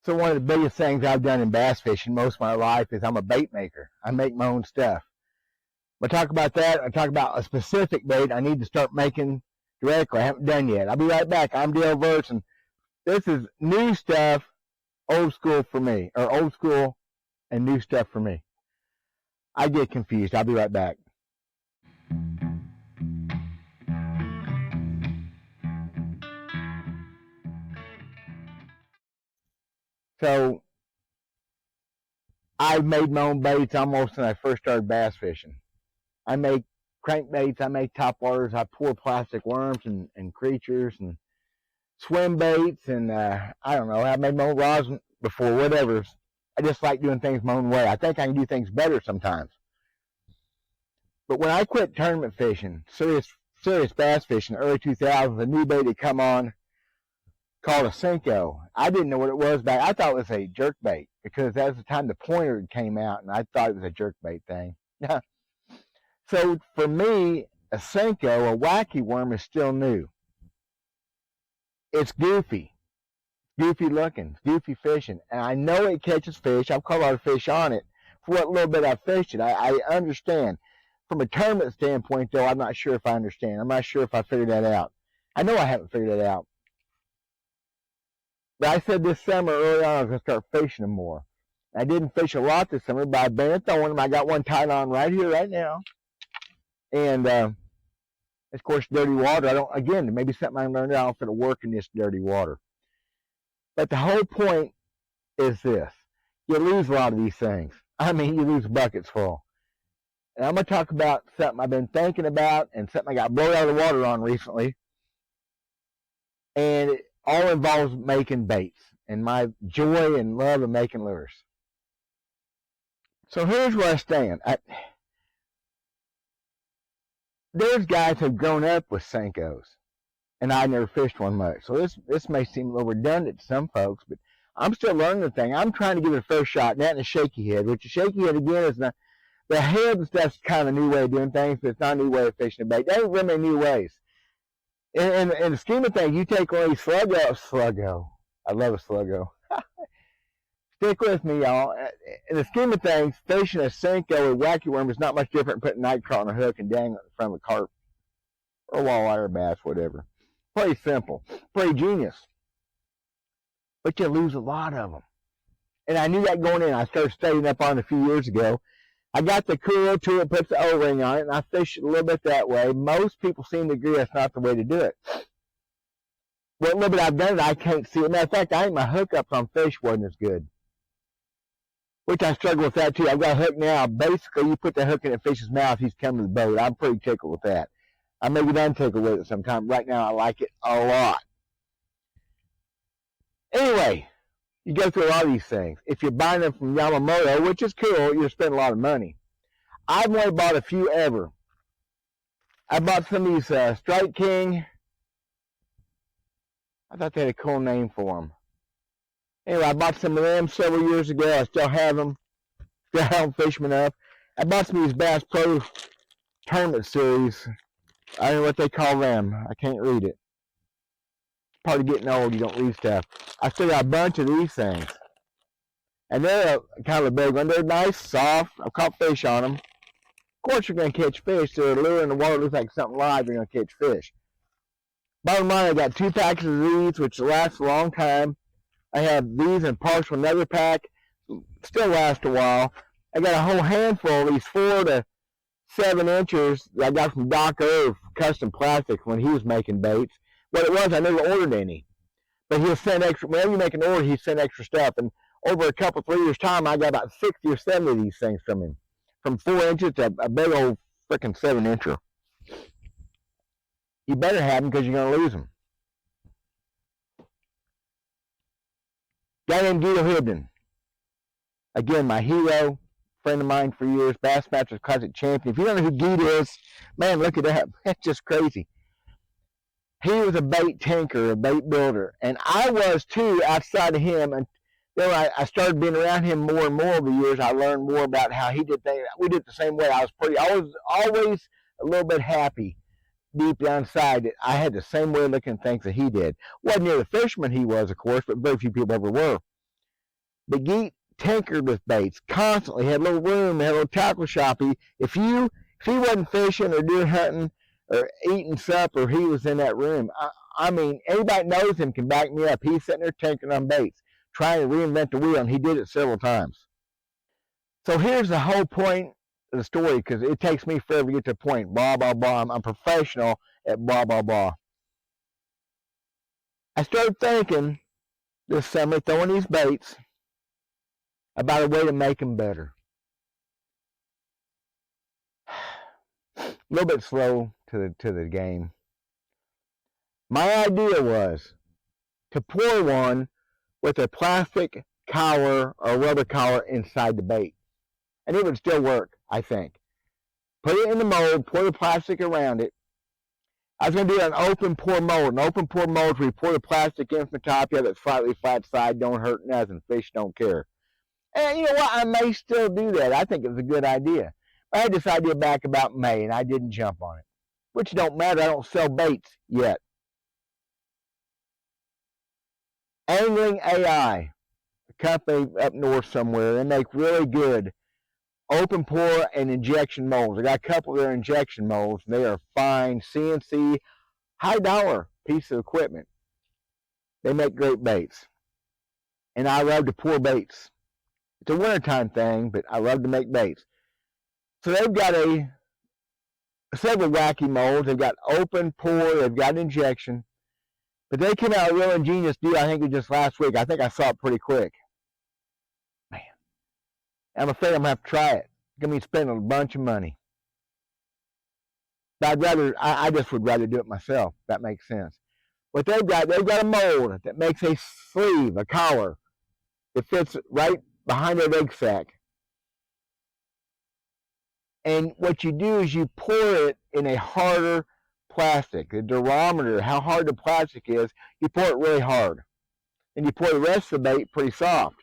So one of the biggest things I've done in bass fishing most of my life is I'm a bait maker. I make my own stuff. But talk about that. I talk about a specific bait I need to start making directly. I haven't done yet. I'll be right back. I'm Dale Verts, and this is new stuff, old school for me, or old school and new stuff for me. I get confused. I'll be right back. So I've made my own baits almost since I first started bass fishing. I make crankbaits, I make topwaters, I pour plastic worms and creatures and swim baits, and I don't know, I made my own rods before, whatever. I just like doing things my own way. I think I can do things better sometimes. But when I quit tournament fishing, serious bass fishing, early 2000s, a new bait had come on called a Senko. I didn't know what it was back. I thought it was a jerkbait because that was the time the pointer came out, and I thought it was a jerkbait thing. So for me, a Senko, a Wacky worm, is still new. It's goofy looking, goofy fishing, and I know it catches fish. I've caught a lot of fish on it. For what little bit I've fished it, I understand. From a tournament standpoint, though, I'm not sure if I understand. I'm not sure if I figured that out. I know I haven't figured it out. But I said this summer early on I was going to start fishing them more. I didn't fish a lot this summer, but I've been throwing them. I got one tied on right here, right now. And, of course, dirty water. Again, maybe something I learned out for to work in this dirty water. But the whole point is this. You lose a lot of these things. I mean, you lose buckets full. And I'm going to talk about something I've been thinking about and something I got blown out of the water on recently. And it all involves making baits and my joy and love of making lures. So here's where I stand. There's guys who've grown up with Senkos, and I never fished one much. So this may seem a little redundant to some folks, but I'm still learning the thing. I'm trying to give it a fair shot, and that and a shaky head, which a shaky head, again, is not, the head and stuff's kind of a new way of doing things, but it's not a new way of fishing a bait. There ain't really new ways. In the scheme of things, you take one of these sluggo. I love a sluggo. Stick with me, y'all. In the scheme of things, fishing a Senko with Wacky worm is not much different than putting a night crawler on a hook and dangling it in front of a carp or a walleye or a bass, whatever. Pretty simple. Pretty genius. But you lose a lot of them. And I knew that going in. I started studying up on it a few years ago. I got the cooler to it, puts the O-ring on it, and I fish it a little bit that way. Most people seem to agree that's not the way to do it. Well, a little bit I've done it, I can't see it. Matter of fact, I think my hookups on fish wasn't as good. Which I struggle with that too. I've got a hook now. Basically, you put the hook in a fish's mouth, he's coming to the boat. I'm pretty tickled with that. I may get untickled with it sometime. Right now, I like it a lot. Anyway, you go through a lot of these things. If you're buying them from Yamamoto, which is cool, you'll spend a lot of money. I've only bought a few ever. I bought some of these Strike King. I thought they had a cool name for them. Anyway, I bought some of them several years ago. I still have them. Still haven't fished them enough. I bought some of these Bass Pro Tournament Series. I don't know what they call them. I can't read it. Part of getting old, you don't read stuff. I still got a bunch of these things. And they're kind of a big one. They're nice, soft. I've caught fish on them. Of course, you're going to catch fish. They're a lure in the water. It looks like something live. You're going to catch fish. Bottom line, I got 2 packs of these, which last a long time. I have these in partial another pack. Still last a while. I got a whole handful of these 4 to 7 inches that I got from Doc Irv Custom Plastics when he was making baits. What it was, I never ordered any. But he'll send extra, whenever you make an order, he'll send extra stuff. And over a couple, 3 years' time, I got about 60 or 70 of these things from him. From 4 inches to a big old frickin' 7-incher. You better have them because you're going to lose them. Guy named Guido Hibden. Again, my hero, friend of mine for years, Bassmasters Classic champion. If you don't know who Guido is, man, look it up. That's just crazy. He was a bait tinker, a bait builder, and I was too outside of him. And then I started being around him more and more over the years. I learned more about how he did things. We did it the same way. I was always a little bit happy deep down inside that I had the same way of looking at things that he did. Wasn't near the fisherman he was, of course, but very few people ever were. But Geet tinkered with baits constantly, had a little room, had a little tackle shoppy. If he wasn't fishing or deer hunting or eating supper, he was in that room. I mean, anybody that knows him can back me up. He's sitting there tinkering on baits, trying to reinvent the wheel, and he did it several times. So here's the whole point of the story, because it takes me forever to get to the point. Blah, blah, blah. I'm professional at blah, blah, blah. I started thinking this summer, throwing these baits, about a way to make them better. A little bit slow to the game. My idea was to pour one with a plastic collar or rubber collar inside the bait. And it would still work, I think. Put it in the mold, pour the plastic around it. I was going to do an open pour mold. An open pour mold where you pour the plastic in from the top, you have that slightly flat side, don't hurt nothing. Fish don't care. And you know what? I may still do that. I think it's a good idea. I had this idea back about May, and I didn't jump on it. Which don't matter. I don't sell baits yet. Angling AI, a company up north somewhere, they make really good open pour and injection molds. I got a couple of their injection molds. They are fine CNC, high dollar piece of equipment. They make great baits. And I love to pour baits. It's a wintertime thing, but I love to make baits. So they've got several Wacky molds. They've got open pour, they've got injection. But they came out with a real ingenious deal, I think it was just last week. I think I saw it pretty quick. Man, I'm afraid I'm going to have to try it. It's going to be spending a bunch of money. But I just would rather do it myself, if that makes sense. What they've got a mold that makes a sleeve, a collar, that fits right behind their egg sac. And what you do is you pour it in a harder plastic, the durometer, how hard the plastic is, you pour it really hard. And you pour the rest of the bait pretty soft.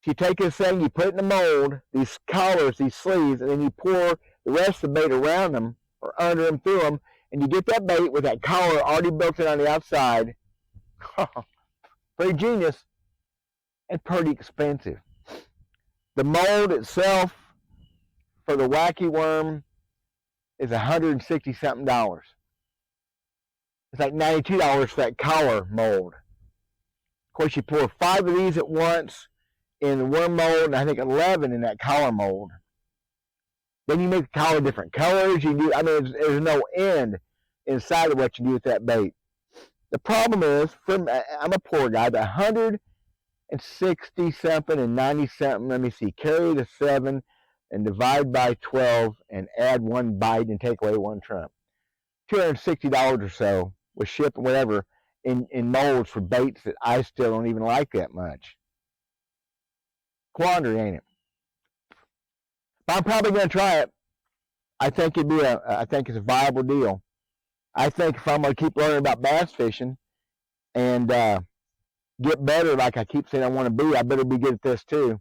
So you take this thing, you put it in the mold, these collars, these sleeves, and then you pour the rest of the bait around them, or under them, through them, and you get that bait with that collar already built in on the outside. Pretty genius, and pretty expensive. The mold itself for the Wacky worm is $160-something. It's like $92 for that collar mold. Of course, you pour 5 of these at once in the worm mold, and I think 11 in that collar mold. Then you make the collar different colors. You do, I mean, there's no end inside of what you do with that bait. The problem is, I'm a poor guy, but 160-something and 90-something, let me see, carry the 7 and divide by 12 and add 1 bite and take away 1 trump. $260 or so with ship and whatever in molds for baits that I still don't even like that much. Quandary, ain't it? But I'm probably going to try it. I think I think it's a viable deal. I think if I'm going to keep learning about bass fishing and get better like I keep saying I want to be, I better be good at this too.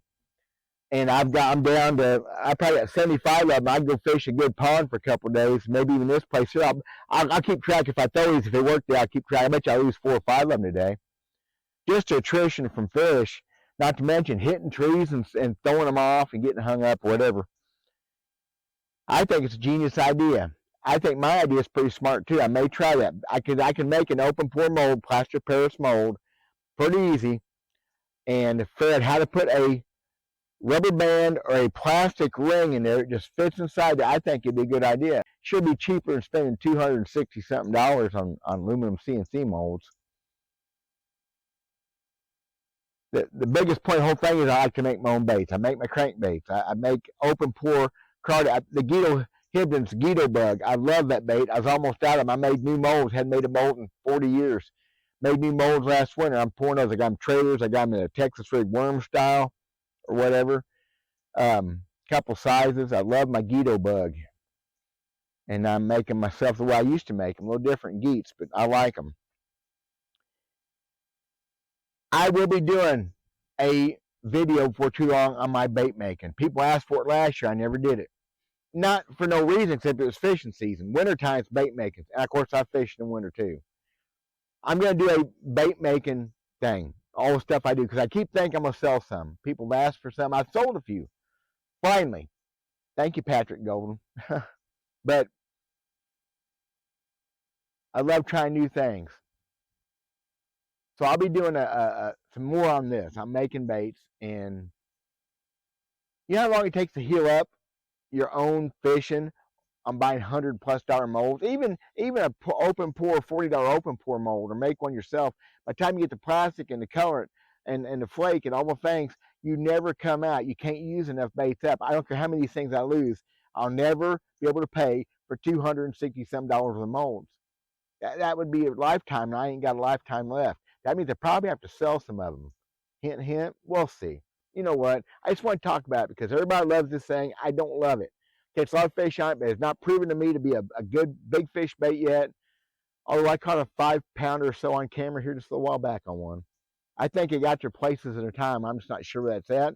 And I probably got 75 of them. I can go fish a good pond for a couple of days, maybe even this place here. I'll keep track if I throw these. If it worked there, I'll keep track. I bet you I'll lose 4 or 5 of them today. Just attrition from fish, not to mention hitting trees and throwing them off and getting hung up or whatever. I think it's a genius idea. I think my idea is pretty smart too. I may try that. I can make an open pour mold, plaster Paris mold, pretty easy, and figure out how to put a rubber band or a plastic ring in there. It just fits inside there. I think it'd be a good idea. Should be cheaper than spending $260-something on aluminum CNC molds. The biggest point of the whole thing is I like to make my own baits. I make my crankbaits. I make open pour cardi. The Guido Hibdon's Guido bug. I love that bait. I was almost out of them. I made new molds. Hadn't made a mold in 40 years. Made new molds last winter. I'm pouring those. I got them trailers. I got them in a Texas rig worm style or whatever. Couple sizes. I love my Guido bug. And I'm making myself the way I used to make them. A little different geets, but I like them. I will be doing a video before too long on my bait making. People asked for it last year. I never did it. Not for no reason except it was fishing season. Wintertime's bait making. And of course I fish in the winter too. I'm going to do a bait making thing all the stuff I do, because I keep thinking I'm going to sell some. People have asked for some. I've sold a few. Finally. Thank you, Patrick Golden. But I love trying new things. So I'll be doing some more on this. I'm making baits, and you know how long it takes to heal up your own fishing? I'm buying $100+ molds. Even a open pour, $40 open pour mold, or make one yourself. By the time you get the plastic and the colorant and the flake and all the things, you never come out. You can't use enough baits up. I don't care how many of these things I lose. I'll never be able to pay for $260-some worth of molds. That would be a lifetime, and I ain't got a lifetime left. That means I probably have to sell some of them. Hint, hint. We'll see. You know what? I just want to talk about it because everybody loves this thing. I don't love it. Catch a lot of fish on it, but it's not proven to me to be a good big fish bait yet. Although I caught a 5-pounder or so on camera here just a little while back on one. I think it got their places at a time. I'm just not sure where that's at.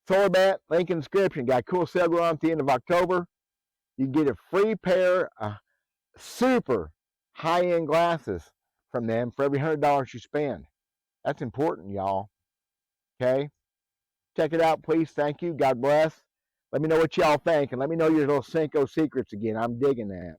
Solar bat, link in the description. Got a cool sale going on at the end of October. You can get a free pair of super high-end glasses from them for every $100 you spend. That's important, y'all. Okay? Check it out, please. Thank you. God bless. Let me know what y'all think, and let me know your little Cinco secrets again. I'm digging that.